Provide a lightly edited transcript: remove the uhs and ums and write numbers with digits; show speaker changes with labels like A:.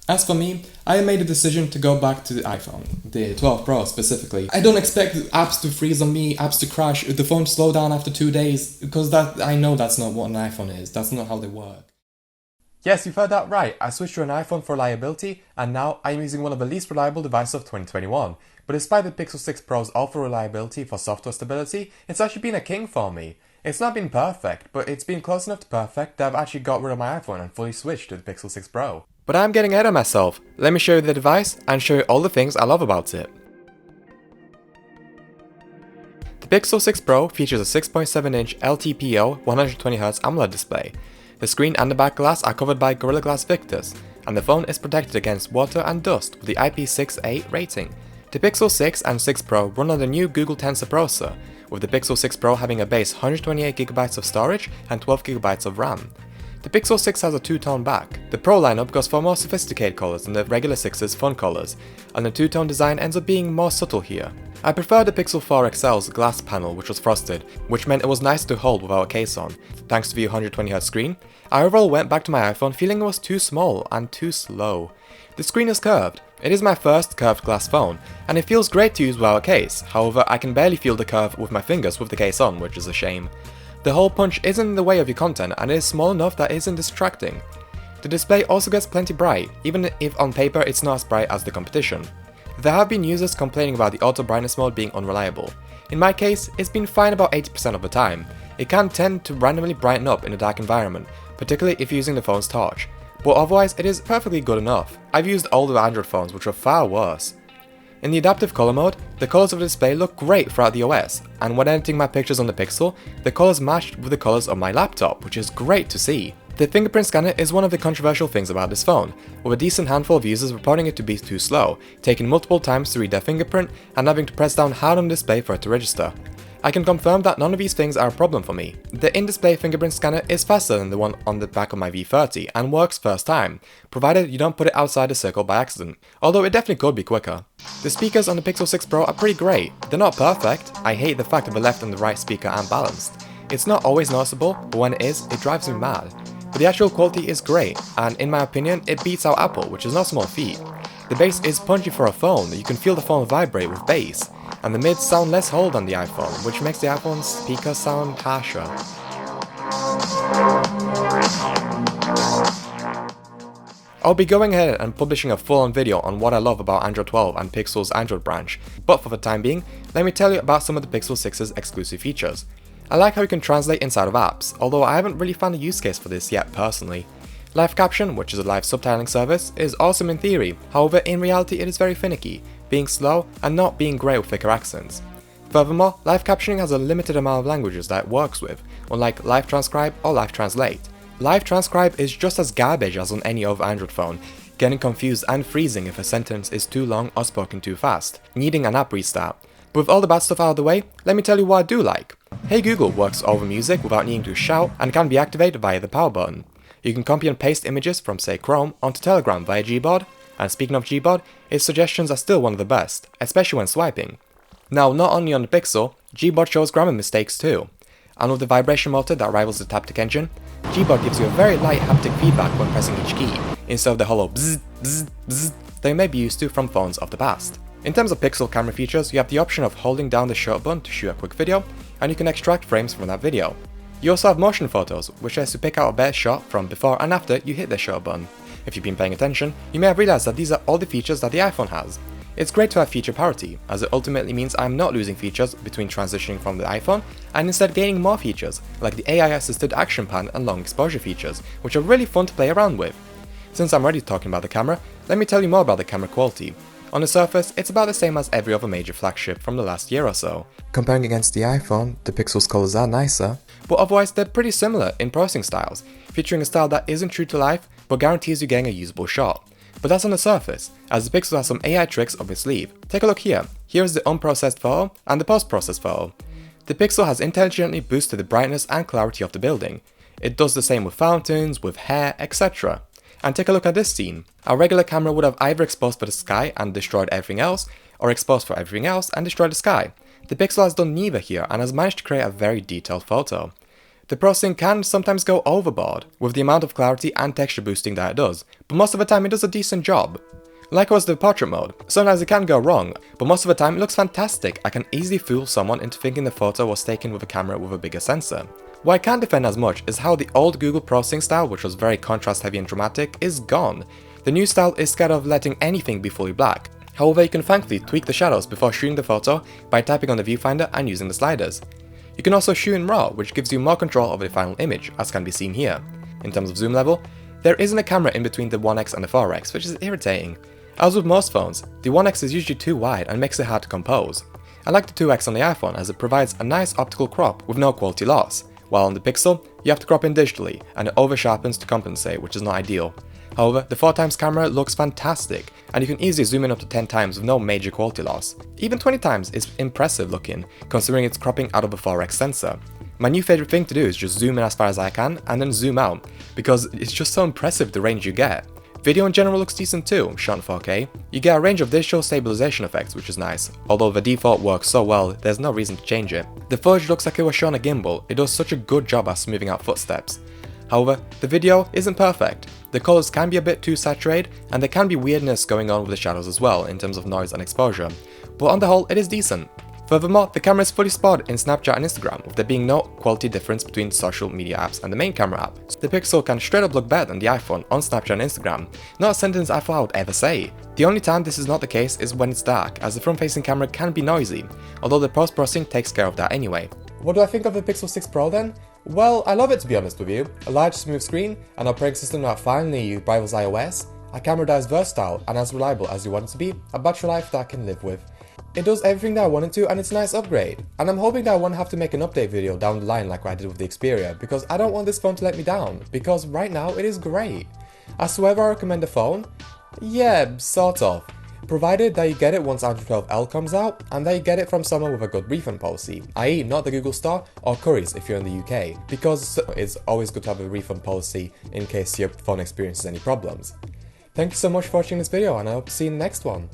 A: As for me, I made a decision to go back to the iPhone, the 12 Pro specifically. I don't expect apps to freeze on me, apps to crash, the phone to slow down after 2 days, because I know that's not what an iPhone is, that's not how they work. Yes, you've heard that right. I switched to an iPhone for reliability, and now I'm using one of the least reliable devices of 2021. But despite the Pixel 6 Pro's awful reliability for software stability, it's actually been a king for me. It's not been perfect, but it's been close enough to perfect that I've actually got rid of my iPhone and fully switched to the Pixel 6 Pro. But I'm getting ahead of myself. Let me show you the device and show you all the things I love about it. The Pixel 6 Pro features a 6.7-inch LTPO 120Hz AMOLED display. The screen and the back glass are covered by Gorilla Glass Victus, and the phone is protected against water and dust with the IP68 rating. The Pixel 6 and 6 Pro run on the new Google Tensor processor, with the Pixel 6 Pro having a base 128GB of storage and 12GB of RAM. The Pixel 6 has a two-tone back. The Pro lineup goes for more sophisticated colours than the regular 6's fun colours, and the two-tone design ends up being more subtle here. I prefer the Pixel 4 XL's glass panel, which was frosted, which meant it was nice to hold without a case on, thanks to the 120Hz screen. I overall went back to my iPhone feeling it was too small and too slow. The screen is curved. It is my first curved glass phone, and it feels great to use without a case. However, I can barely feel the curve with my fingers with the case on, which is a shame. The hole punch isn't in the way of your content, and it is small enough that it isn't distracting. The display also gets plenty bright, even if on paper it's not as bright as the competition. There have been users complaining about the auto brightness mode being unreliable. In my case, it's been fine about 80% of the time. It can tend to randomly brighten up in a dark environment, particularly if using the phone's torch, but otherwise it is perfectly good enough. I've used older Android phones which are far worse. In the adaptive color mode, the colors of the display look great throughout the OS, and when editing my pictures on the Pixel, the colors matched with the colors of my laptop, which is great to see. The fingerprint scanner is one of the controversial things about this phone, with a decent handful of users reporting it to be too slow, taking multiple times to read their fingerprint and having to press down hard on the display for it to register. I can confirm that none of these things are a problem for me. The in-display fingerprint scanner is faster than the one on the back of my V30 and works first time, provided you don't put it outside the circle by accident, although it definitely could be quicker. The speakers on the Pixel 6 Pro are pretty great. They're not perfect. I hate the fact that the left and the right speaker aren't balanced. It's not always noticeable, but when it is, it drives me mad. But the actual quality is great, and in my opinion, it beats out Apple, which is no small feat. The bass is punchy for a phone. You can feel the phone vibrate with bass, and the mids sound less whole than the iPhone, which makes the iPhone's speakers sound harsher. I'll be going ahead and publishing a full-on video on what I love about Android 12 and Pixel's Android branch, but for the time being, let me tell you about some of the Pixel 6's exclusive features. I like how you can translate inside of apps, although I haven't really found a use case for this yet personally. Live Caption, which is a live subtitling service, is awesome in theory, however in reality it is very finicky, being slow and not being great with thicker accents. Furthermore, live captioning has a limited amount of languages that it works with, unlike Live Transcribe or Live Translate. Live Transcribe is just as garbage as on any other Android phone, getting confused and freezing if a sentence is too long or spoken too fast, needing an app restart. But with all the bad stuff out of the way, let me tell you what I do like. Hey Google works over music without needing to shout and can be activated via the power button. You can copy and paste images from say Chrome onto Telegram via Gboard, and speaking of Gboard, its suggestions are still one of the best, especially when swiping. Now, not only on the Pixel, Gboard shows grammar mistakes too. And with the vibration motor that rivals the Taptic engine, Gboard gives you a very light haptic feedback when pressing each key, instead of the hollow bzz bzz bzz that you may be used to from phones of the past. In terms of Pixel camera features, you have the option of holding down the shutter button to shoot a quick video, and you can extract frames from that video. You also have motion photos, which lets you pick out a better shot from before and after you hit the shutter button. If you've been paying attention, you may have realized that these are all the features that the iPhone has. It's great to have feature parity, as it ultimately means I'm not losing features between transitioning from the iPhone and instead gaining more features, like the AI-assisted action pan and long exposure features, which are really fun to play around with. Since I'm already talking about the camera, let me tell you more about the camera quality. On the surface, it's about the same as every other major flagship from the last year or so. Comparing against the iPhone, the Pixel's colors are nicer, but otherwise they're pretty similar in processing styles, featuring a style that isn't true to life, but guarantees you getting a usable shot. But that's on the surface, as the Pixel has some AI tricks up its sleeve. Take a look here. Here is the unprocessed photo and the post-processed photo. The Pixel has intelligently boosted the brightness and clarity of the building. It does the same with fountains, with hair, etc. And take a look at this scene. Our regular camera would have either exposed for the sky and destroyed everything else, or exposed for everything else and destroyed the sky. The Pixel has done neither here and has managed to create a very detailed photo. The processing can sometimes go overboard with the amount of clarity and texture boosting that it does, but most of the time it does a decent job. Likewise the portrait mode, sometimes it can go wrong, but most of the time it looks fantastic. I can easily fool someone into thinking the photo was taken with a camera with a bigger sensor. What I can't defend as much is how the old Google processing style, which was very contrast heavy and dramatic, is gone. The new style is scared of letting anything be fully black. However, you can thankfully tweak the shadows before shooting the photo by tapping on the viewfinder and using the sliders. You can also shoot in RAW, which gives you more control over the final image, as can be seen here. In terms of zoom level, there isn't a camera in between the 1x and the 4x, which is irritating. As with most phones, the 1x is usually too wide and makes it hard to compose. I like the 2x on the iPhone as it provides a nice optical crop with no quality loss, while on the Pixel, you have to crop in digitally and it over sharpens to compensate, which is not ideal. However, the 4x camera looks fantastic, and you can easily zoom in up to 10 times with no major quality loss. Even 20 times is impressive looking, considering it's cropping out of a 4x sensor. My new favourite thing to do is just zoom in as far as I can and then zoom out, because it's just so impressive the range you get. Video in general looks decent too, shot in 4K. You get a range of digital stabilization effects, which is nice. Although the default works so well, there's no reason to change it. The footage looks like it was shot on a gimbal. It does such a good job at smoothing out footsteps. However, the video isn't perfect. The colours can be a bit too saturated, and there can be weirdness going on with the shadows as well in terms of noise and exposure, but on the whole it is decent. Furthermore, the camera is fully spotted in Snapchat and Instagram, with there being no quality difference between social media apps and the main camera app. So the Pixel can straight up look better than the iPhone on Snapchat and Instagram. Not a sentence I thought I would ever say. The only time this is not the case is when it's dark, as the front-facing camera can be noisy, although the post-processing takes care of that anyway. What do I think of the Pixel 6 Pro then? Well, I love it to be honest with you. A large smooth screen, an operating system that finally rivals iOS, a camera that is versatile and as reliable as you want it to be, a battery life that I can live with. It does everything that I want it to, and it's a nice upgrade. And I'm hoping that I won't have to make an update video down the line like I did with the Xperia, because I don't want this phone to let me down, because right now it is great. As to whether I recommend the phone? Yeah, sort of. Provided that you get it once Android 12L comes out, and that you get it from someone with a good refund policy, i.e. not the Google Store or Currys if you're in the UK, because it's always good to have a refund policy in case your phone experiences any problems. Thank you so much for watching this video, and I hope to see you in the next one.